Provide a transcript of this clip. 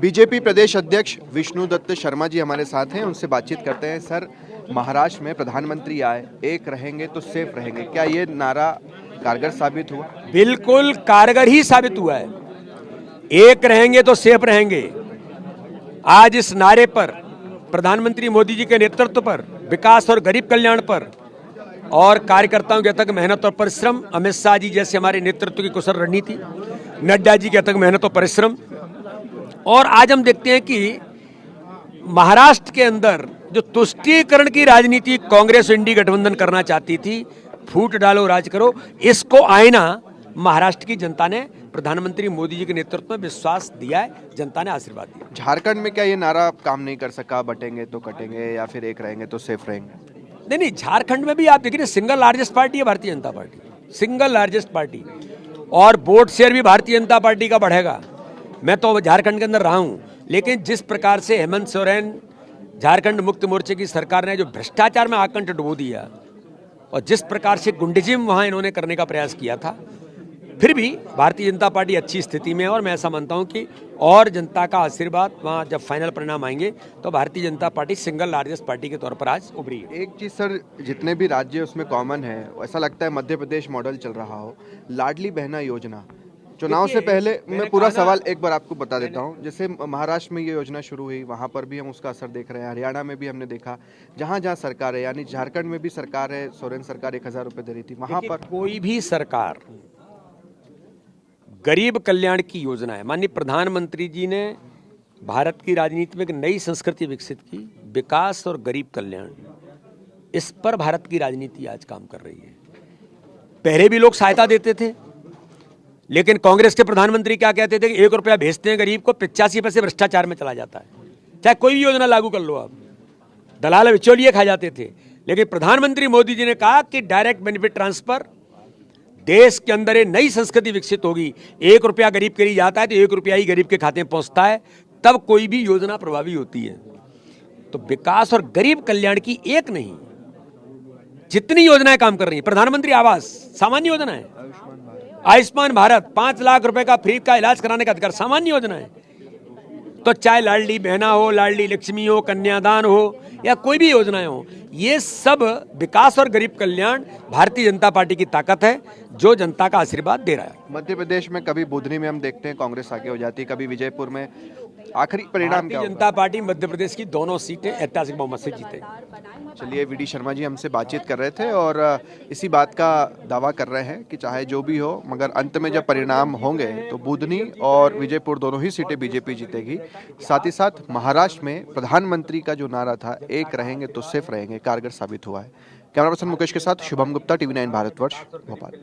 BJP प्रदेश अध्यक्ष विष्णु दत्त शर्मा जी हमारे साथ हैं, उनसे बातचीत करते हैं। सर, महाराष्ट्र में प्रधानमंत्री आए, एक रहेंगे तो सेफ रहेंगे, क्या ये नारा कारगर साबित हुआ? बिल्कुल कारगर ही साबित हुआ है। एक रहेंगे तो सेफ रहेंगे। आज इस नारे पर, प्रधानमंत्री मोदी जी के नेतृत्व पर, विकास और गरीब कल्याण पर और कार्यकर्ताओं के अथक मेहनत और परिश्रम, अमित शाह जी जैसे हमारे नेतृत्व की कुशल रणनीति, नड्डा जी के अथक मेहनत और परिश्रम, और आज हम देखते हैं कि महाराष्ट्र के अंदर जो तुष्टीकरण की राजनीति कांग्रेस और इंडी गठबंधन करना चाहती थी, फूट डालो राज करो, इसको आईना महाराष्ट्र की जनता ने प्रधानमंत्री मोदी जी के नेतृत्व में विश्वास दिया है, जनता ने आशीर्वाद दिया। झारखंड में क्या ये नारा काम नहीं कर सका, बटेंगे तो कटेंगे या फिर एक रहेंगे तो सेफ रहेंगे? नहीं, झारखंड में भी आप देखिए, सिंगल लार्जेस्ट पार्टी है Bharatiya Janata party, single largest party, और वोट शेयर भी भारतीय जनता पार्टी का बढ़ेगा। मैं तो झारखंड के अंदर रहा हूं, लेकिन जिस प्रकार से हेमंत सोरेन, झारखंड मुक्ति मोर्चे की सरकार ने जो भ्रष्टाचार में आकंठ डुबो दिया और जिस प्रकार से गुंडीजिम वहां इन्होंने करने का प्रयास किया था, फिर भी भारतीय जनता पार्टी अच्छी स्थिति में है। और मैं ऐसा मानता हूं कि और जनता का आशीर्वाद वहां जब फाइनल परिणाम आएंगे तो Bharatiya Janata party single largest party के तौर पर आज उभरी है। एक चीज सर, जितने भी राज्य उसमें कॉमन है, ऐसा लगता है मध्य प्रदेश मॉडल चल रहा हो। लाडली बहना योजना चुनाव से पहले, मैं पूरा सवाल एक बार आपको बता देता हूं। जैसे महाराष्ट्र में ये योजना शुरू हुई, वहां पर भी हम उसका असर देख रहे हैं। हरियाणा में भी हमने देखा, जहां जहां सरकार है, यानी झारखंड में भी सरकार है, सोरेन सरकार 1000 रुपए दे रही थी, वहां पर कोई भी सरकार गरीब कल्याण की योजना है। माननीय प्रधानमंत्री जी ने भारत की राजनीति में एक नई संस्कृति विकसित की, विकास और गरीब कल्याण, इस पर भारत की राजनीति आज काम कर रही है। पहले भी लोग सहायता देते थे, लेकिन कांग्रेस के प्रधानमंत्री क्या कहते थे कि 1 रुपया भेजते हैं गरीब को, 85 पैसे भ्रष्टाचार में चला जाता है। चाहे कोई भी योजना लागू कर लो आप, दलाल बिचौलिए खा जाते थे। लेकिन प्रधानमंत्री मोदी जी ने कहा कि डायरेक्ट बेनिफिट ट्रांसफर, देश के अंदर एक नई संस्कृति विकसित होगी। 1 रुपया गरीब के लिए जाता है तो 1 रुपया ही गरीब के खाते में पहुंचता है, तब कोई भी योजना प्रभावी होती है। तो विकास और गरीब कल्याण की एक नहीं, जितनी योजनाएं काम कर रही हैं, प्रधानमंत्री आवास सामान्य योजना है, आयुष्मान भारत 5 लाख रुपए का फ्री का इलाज कराने का अधिकार सामान्य योजना है। तो चाहे लाडली बहना हो, लाडली लक्ष्मी हो, कन्यादान हो, या कोई भी योजनाएं हो, ये सब विकास और गरीब कल्याण भारतीय जनता पार्टी की ताकत है, जो जनता का आशीर्वाद दे रहा है। मध्य प्रदेश में कभी बुधनी में हम देखते हैं कांग्रेस आगे हो जाती है, कभी विजयपुर में। आखिरी परिणाम क्या होगा? जनता पार्टी मध्य प्रदेश की दोनों सीटें ऐतिहासिक बहुमत से जीते। चलिए, वीडी शर्मा जी हमसे बातचीत कर रहे थे और इसी बात का दावा कर रहे हैं कि चाहे जो भी हो, मगर अंत में जब परिणाम होंगे तो बुधनी और विजयपुर दोनों ही सीटें बीजेपी जीतेगी। साथ ही साथ महाराष्ट्र में प्रधानमंत्री का जो नारा था, एक रहेंगे तो सेफ रहेंगे, कारगर साबित हुआ है। कैमरा पर्सन मुकेश के साथ शुभम गुप्ता, TV9 भारतवर्ष, भोपाल।